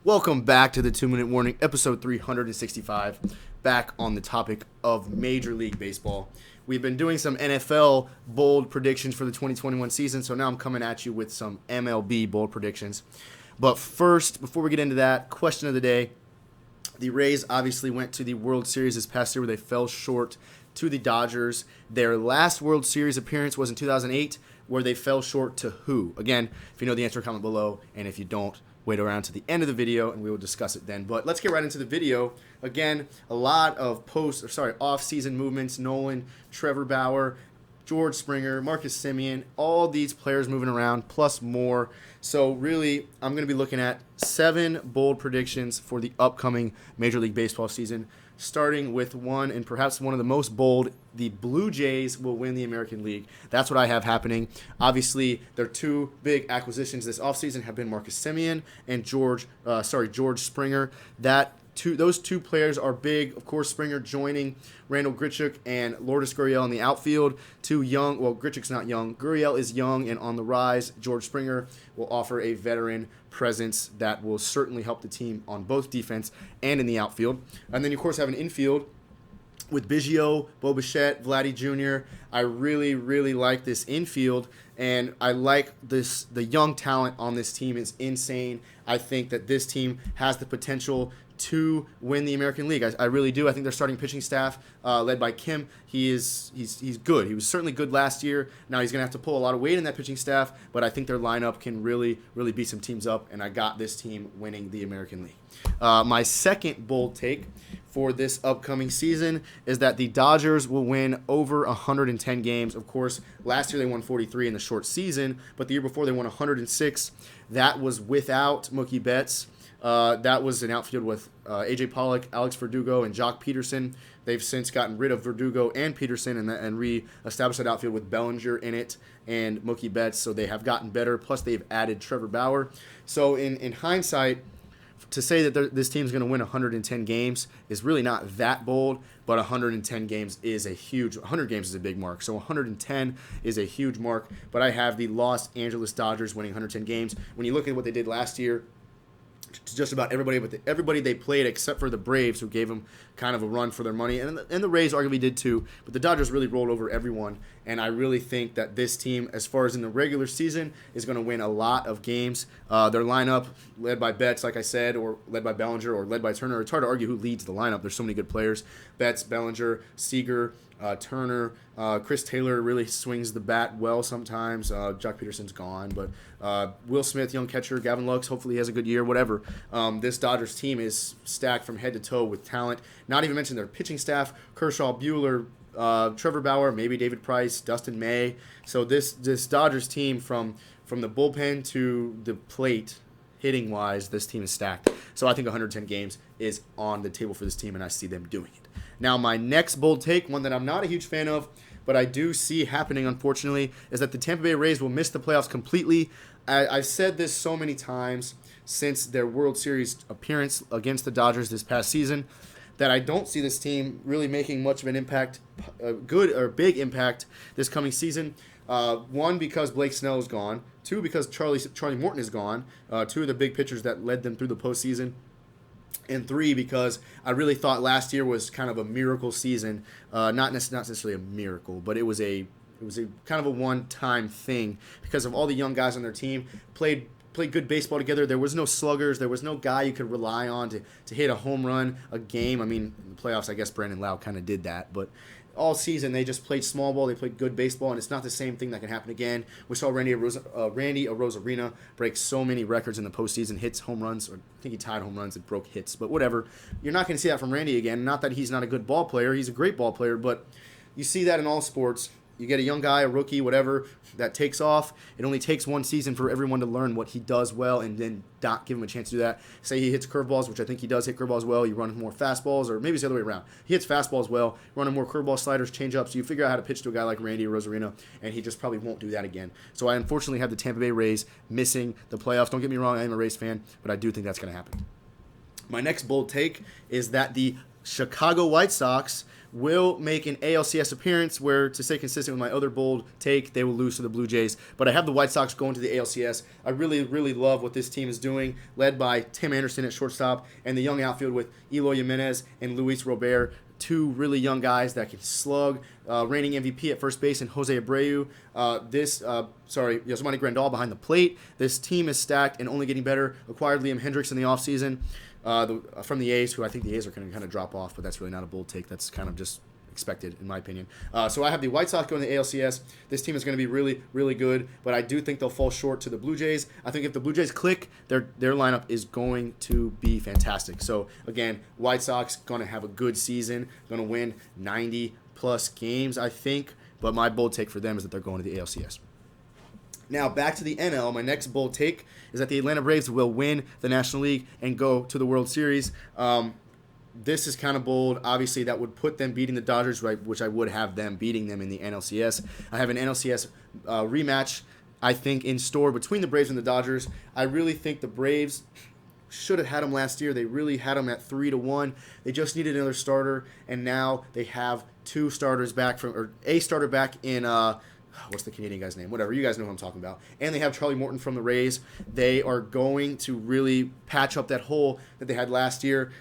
Welcome back to the 2-Minute Warning, episode 365, back on the topic of Major League Baseball. We've been doing some NFL bold predictions for the 2021 season, so now I'm coming at you with some MLB bold predictions. But first, before we get into that, question of the day. The Rays obviously went to the World Series this past year where they fell short to the Dodgers. Their last World Series appearance was in 2008, where they fell short to who? Again, if you know the answer, comment below, and if you don't, wait around to the end of the video and we will discuss it then. But let's get right into the video. Again, a lot of off-season movements. Nolan, Trevor Bauer, George Springer, Marcus Semien, all these players moving around, plus more. So really, I'm going to be looking at 7 bold predictions for the upcoming Major League Baseball season, starting with one, and perhaps one of the most bold. The Blue Jays will win the American League. That's what I have happening. Obviously, their two big acquisitions this offseason have been Marcus Semien and George Springer. Those two players are big. Of course, Springer joining Randall Grichuk and Lourdes Gurriel in the outfield. Two young, well, Grichuk's not young. Gurriel is young and on the rise. George Springer will offer a veteran presence that will certainly help the team on both defense and in the outfield. And then, you, of course, have an infield with Biggio, Bo Bichette, Vladdy Jr. I really, really like this infield, and I like this. The young talent on this team is insane. I think that this team has the potential to win the American League. I really do. I think their starting pitching staff, led by Kim, he's good. He was certainly good last year. Now he's going to have to pull a lot of weight in that pitching staff, but I think their lineup can really, really beat some teams up, and I got this team winning the American League. My second bold take for this upcoming season is that the Dodgers will win over 110 games. Of course, last year they won 43 in the short season, but the year before they won 106. That was without Mookie Betts. That was an outfield with A.J. Pollock, Alex Verdugo, and Jock Peterson. They've since gotten rid of Verdugo and Peterson and re-established that outfield with Bellinger in it and Mookie Betts, so they have gotten better. Plus, they've added Trevor Bauer. So in hindsight, to say that this team's going to win 110 games is really not that bold, but 110 games is 100 games is a big mark. So 110 is a huge mark, but I have the Los Angeles Dodgers winning 110 games. When you look at what they did last year, to just about everybody, but everybody they played except for the Braves, who gave them kind of a run for their money, and the Rays arguably did too, but the Dodgers really rolled over everyone, and I really think that this team, as far as in the regular season, is going to win a lot of games. Their lineup, led by Betts, like I said, or led by Bellinger, or led by Turner. It's hard to argue who leads the lineup. There's so many good players. Betts, Bellinger, Seager, Turner, Chris Taylor really swings the bat well sometimes. Jock Peterson's gone, but Will Smith, young catcher, Gavin Lux, hopefully he has a good year, whatever. This Dodgers team is stacked from head to toe with talent. Not even mention their pitching staff: Kershaw, Buehler, Trevor Bauer, maybe David Price, Dustin May. So this Dodgers team, from the bullpen to the plate, hitting wise, this team is stacked. So I think 110 games is on the table for this team, and I see them doing it. Now, my next bold take, one that I'm not a huge fan of, but I do see happening, unfortunately, is that the Tampa Bay Rays will miss the playoffs completely. I've said this so many times since their World Series appearance against the Dodgers this past season, that I don't see this team really making much of an impact, good or big impact, this coming season. One, because Blake Snell is gone. Two, because Charlie Morton is gone. Two of the big pitchers that led them through the postseason. And three, because I really thought last year was kind of a miracle season. Not necessarily a miracle, but it was a kind of a one-time thing because of all the young guys on their team played good baseball together. There was no sluggers. There was no guy you could rely on to hit a home run a game. I mean, in the playoffs, I guess Brandon Lau kind of did that, but all season they just played small ball. They played good baseball, and it's not the same thing that can happen again. We saw Randy Arozarena break so many records in the postseason, hits, home runs, or I think he tied home runs and broke hits, but whatever. You're not going to see that from Randy again. Not that he's not a good ball player. He's a great ball player, but you see that in all sports. You get a young guy, a rookie, whatever, that takes off. It only takes one season for everyone to learn what he does well and then not give him a chance to do that. Say he hits curveballs, which I think he does hit curveballs well. You run him more fastballs, or maybe it's the other way around. He hits fastballs well, run him more curveballs, sliders, changeups. You figure out how to pitch to a guy like Randy Arozarena, and he just probably won't do that again. So I unfortunately have the Tampa Bay Rays missing the playoffs. Don't get me wrong, I am a Rays fan, but I do think that's going to happen. My next bold take is that the Chicago White Sox will make an ALCS appearance where, to stay consistent with my other bold take, they will lose to the Blue Jays. But I have the White Sox going to the ALCS. I really, really love what this team is doing, led by Tim Anderson at shortstop and the young outfield with Eloy Jimenez and Luis Robert, two really young guys that can slug. Reigning MVP at first base and Jose Abreu. Yasmani Grandal behind the plate. This team is stacked and only getting better. Acquired Liam Hendricks in the offseason from the A's, who I think the A's are going to kind of drop off, but that's really not a bold take. That's kind of just expected, in my opinion. So I have the White Sox going to the ALCS. This team is going to be really, really good, but I do think they'll fall short to the Blue Jays. I think if the Blue Jays click, their lineup is going to be fantastic. So, again, White Sox going to have a good season, going to win 90-plus games, I think, but my bold take for them is that they're going to the ALCS. Now, back to the NL. My next bold take is that the Atlanta Braves will win the National League and go to the World Series. This is kind of bold. Obviously, that would put them beating the Dodgers, right, which I would have them beating them in the NLCS. I have an NLCS rematch, I think, in store between the Braves and the Dodgers. I really think the Braves should have had them last year. They really had them at 3-1. They just needed another starter, and now they have two starters back a starter back in what's the Canadian guy's name? Whatever. You guys know who I'm talking about. And they have Charlie Morton from the Rays. They are going to really patch up that hole that they had last year.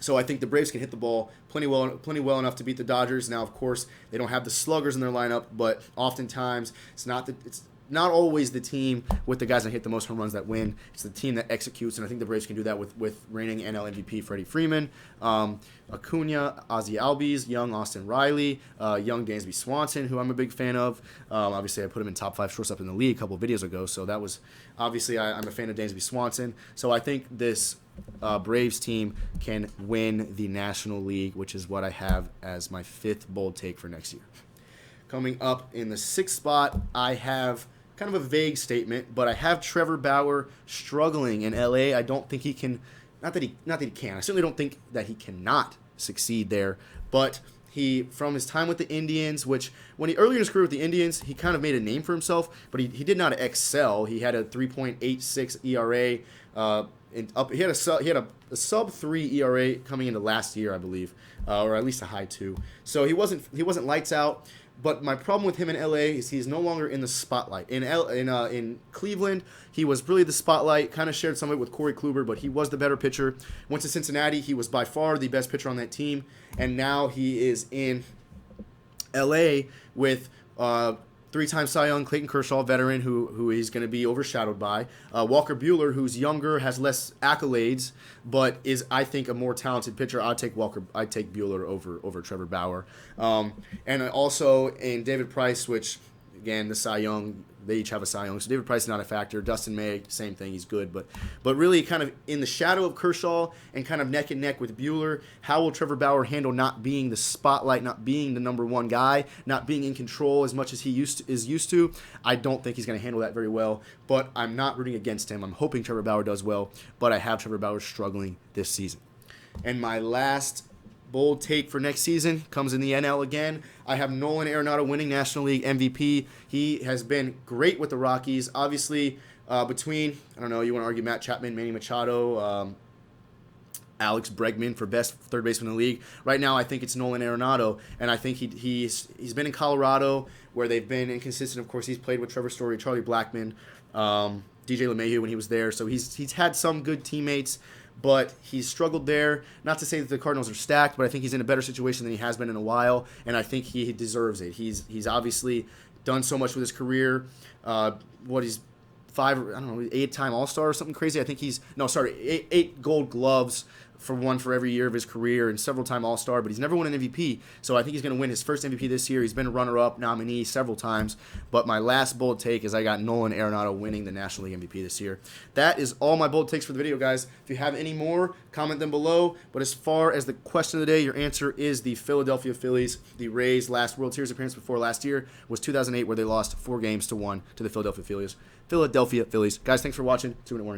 So I think the Braves can hit the ball plenty well enough to beat the Dodgers. Now, of course, they don't have the sluggers in their lineup, but oftentimes it's not always the team with the guys that hit the most home runs that win. It's the team that executes, and I think the Braves can do that with reigning NL MVP Freddie Freeman, Acuna, Ozzie Albies, young Austin Riley, young Dansby Swanson, who I'm a big fan of. Obviously, I put him in top 5 shortstop in the league a couple of videos ago, so that was obviously I'm a fan of Dansby Swanson. So I think this Braves team can win the National League, which is what I have as my 5th bold take for next year. Coming up in the 6th spot, I have kind of a vague statement, but I have Trevor Bauer struggling in LA. I don't think he can, not that he can. I certainly don't think that he cannot succeed there, but he, from his time with the Indians, which when he earlier in his career with the Indians, he kind of made a name for himself, but he did not excel. He had a 3.86 ERA. He had a sub 3 ERA coming into last year, I believe, or at least a high 2. So he wasn't lights out. But my problem with him in LA is he's no longer in the spotlight. In Cleveland, he was really the spotlight. Kind of shared some of it with Corey Kluber, but he was the better pitcher. Went to Cincinnati, he was by far the best pitcher on that team, and now he is in LA with 3-time Cy Young Clayton Kershaw, veteran, who he's going to be overshadowed by. Walker Buehler, who's younger, has less accolades, but is, I think, a more talented pitcher. I'd take Buehler over Trevor Bauer. And also in David Price, which, again, the Cy Young, they each have a Cy Young. So David Price is not a factor. Dustin May, same thing. He's good. But really kind of in the shadow of Kershaw and kind of neck and neck with Buehler, how will Trevor Bauer handle not being the spotlight, not being the number one guy, not being in control as much as he is used to? I don't think he's going to handle that very well. But I'm not rooting against him. I'm hoping Trevor Bauer does well. But I have Trevor Bauer struggling this season. And my last bold take for next season comes in the NL again. I have Nolan Arenado winning National League MVP. He has been great with the Rockies. Obviously, between, I don't know, you want to argue Matt Chapman, Manny Machado, Alex Bregman for best third baseman in the league. Right now, I think it's Nolan Arenado, and I think he's been in Colorado where they've been inconsistent. Of course, he's played with Trevor Story, Charlie Blackmon, DJ LeMahieu when he was there. So he's had some good teammates, but he's struggled there. Not to say that the Cardinals are stacked, but I think he's in a better situation than he has been in a while, and I think he deserves it. He's obviously done so much with his career. He's 8-time All-Star or something crazy. I think eight Gold Gloves for every year of his career, and several-time All-Star, but he's never won an MVP. So I think he's going to win his first MVP this year. He's been a runner-up nominee several times, but my last bold take is I got Nolan Arenado winning the National League MVP this year. That is all my bold takes for the video, guys. If you have any more, comment them below. But as far as the question of the day, your answer is the Philadelphia Phillies. The Rays' last World Series appearance before last year was 2008, where they lost 4-1 to the Philadelphia Phillies. Guys, thanks for watching. 2-minute warning.